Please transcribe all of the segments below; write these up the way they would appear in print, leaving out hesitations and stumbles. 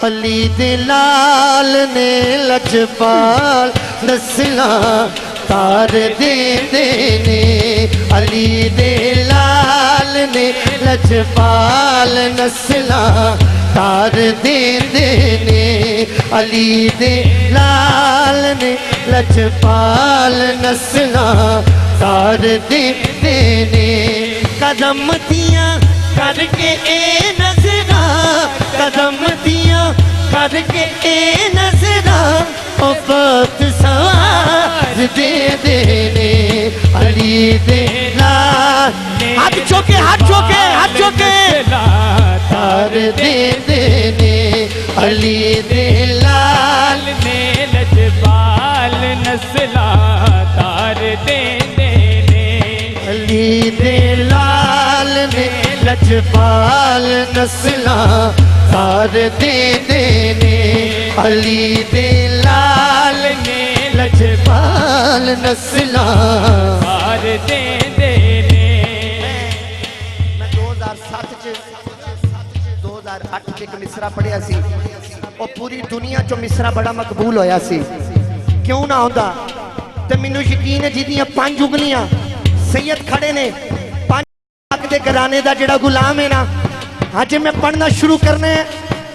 अली दे लाल ने लजपाल नस्ला तार दे देने। अली दे लाल ने लजपाल नस्ला तार दे देने। अली दे लाल ने लजपाल नस्ला तार दे देने। कदम दिया करके ए नजरा, कदम दिया करके ए नजरा ओ बात सवार दे देने। अली दे लाल हाथ चौके हाथ चौके हाथ चौके तार दे देने। अली दे लाल ने लजपाल नस्ला तार दे देने। अली दे लाल ने लजपाल नस्ला तार दे देने। अली दे लाल ने लजपाल नस्ला तार दे देने। मैं 2008 च एक मिसरा पढ़िया सी और पूरी दुनिया चो मिसरा बड़ा मकबूल होया सी। क्यों ना होंदा ते मैनू यकीन है जिदियां 5 उंगलियां सैयद खड़े ने 5 लाख दे घराने दा जेड़ा गुलाम है ना, अज मैं पढ़ना शुरू करने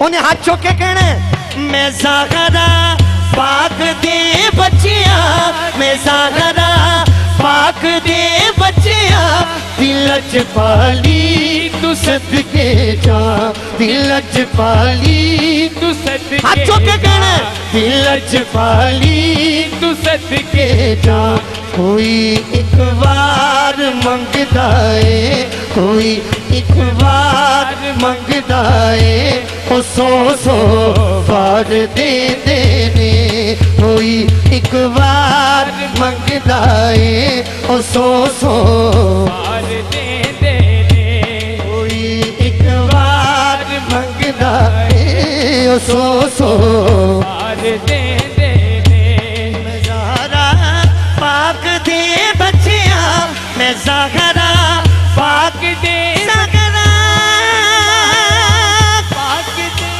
उन्हें हाथ चौक के कहना मैं ज़ाहरा पाक दे बच्चिया, मैं ज़ाहरा पाक दे बच्चिया दिल च पाली तू सदके जा, दिल च पाली तू सदके हाथ चौक के कहना दिल च पाली तू सदके जा। कोई एक बार मंगदा है, कोई एक बार मंगदा है ओ 100 बार दे देने। कोई एक बार मंगदा है ओ 100 बार दे देने। कोई एक बार मंगदा है ओ 100 बार दे देने। मैं ज़ाहरा पाक दे बच्चिया, मैं ज़ाहरा पाक दे ज़ाहरा पाक दे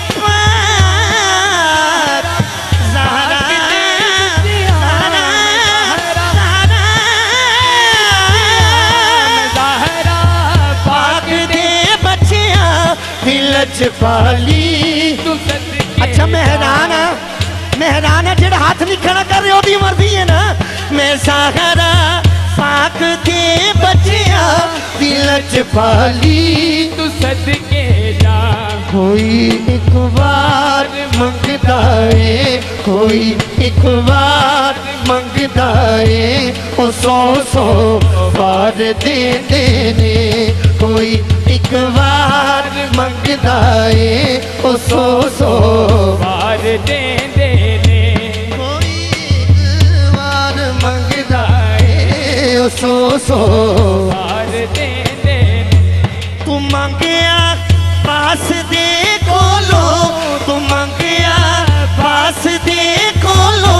ज़ाहरा ज़ाहरा पाक दे बच्चिया दिल च पाली तू सदके। अच्छा मेहरान है जेड़ा हाथ नहीं खड़ा कर रहे ओदी मर्जी है ना। मैं ज़ाहरा पाक दे बच्चिया दिल च पाली तू सदके जा। कोई एक बार मंगदा है, कोई एक बार मंगदा है ओ 100 बार दे देने। कोई एक बार मंगदा है ओ 100 बार दे देने। कोई एक बार मंगदा है ओ 100 बार दे देने। तू मंगया पास दे कोलो, तू मंगया पास दे कोलो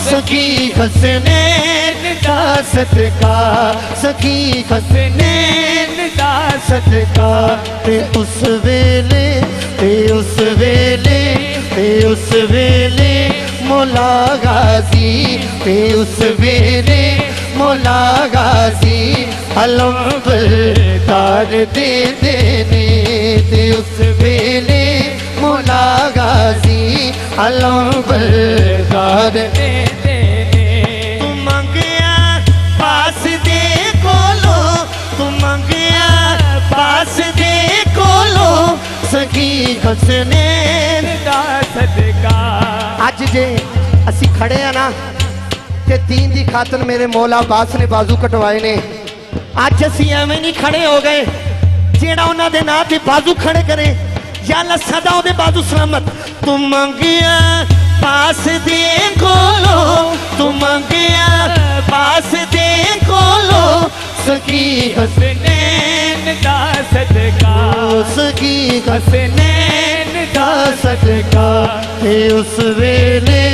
सखी हसनैन दा सदका, सखी हसनैन दा सदका। ते उस वेले ते उस वेले ते उस वेले मौला गाजी, ते उस वेले मौला गाजी अलंबरदार दे देने। ते उस वेले मौला गाजी अलंबरदार दे देने। तू मंगया पास दे कोलो, तू मंगया पास दे कोलो सखी हसनैन दा सदका। अज जे असी खड़े हैं ना ते दीन दी खातर मेरे मौला अब्बास ने बाजू कटवाए ने। अज असी एवें नहीं खड़े हो गए जेड़ा उन्हां दे नां ते बाजू खड़े करे या अल्लाह सदा ओदे बाजू सलामत। तू मंगिया पास दे कोलो, तू मंगिया पास दे कोलो सखी हसनैन दा सदका। सखी हसनैन दा सदका। ते उस वेले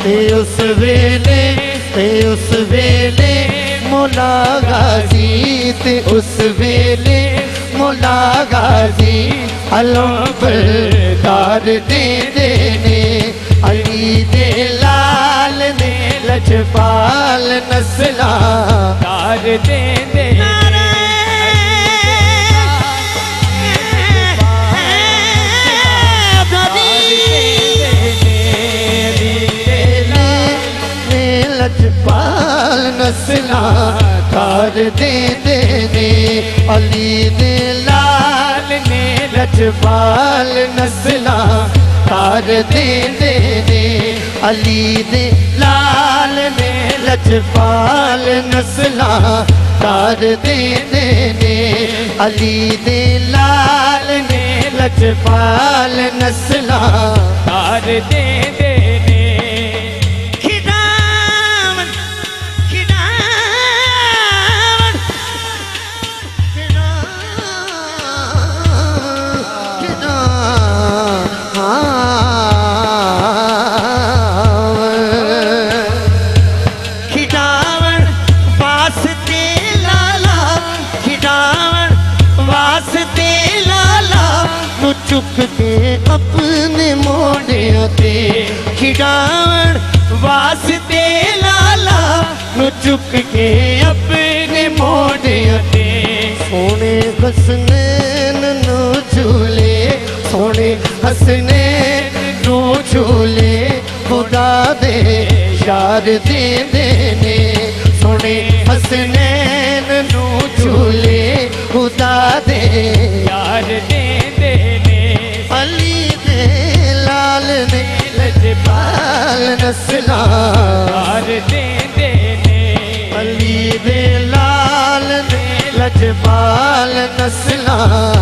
ते उस वेले ते उस वेले मौला गाजी, ते उस वेले मौला गाजी अलंबरदार देंदे ने अली दे लाल ने लजपाल नस्लां तार देंदे लजपाल नस्लां तार देंदे ने अली दे लाल ने लजपाल नस्लां तार देंदे ने अली दे लाल ने लजपाल नस्लां तार देंदे ने अली दे लाल ने लजपाल नस्लां तार देंदे ने चुक के अपने मोड़ियों ते खिडावण वास्ते लाला नु चुक के अपने मोड़ियों ते सोने हसनैन नु झूले सोने हसनैन नु झूले खुदा दे यार देंदे ने सोने हसनैन नु झूले खुदा दे यार देंदे अली दे लाल ने लजपाल नस्लां तार देंदे ने अली दे लाल ने लजपाल नस्लां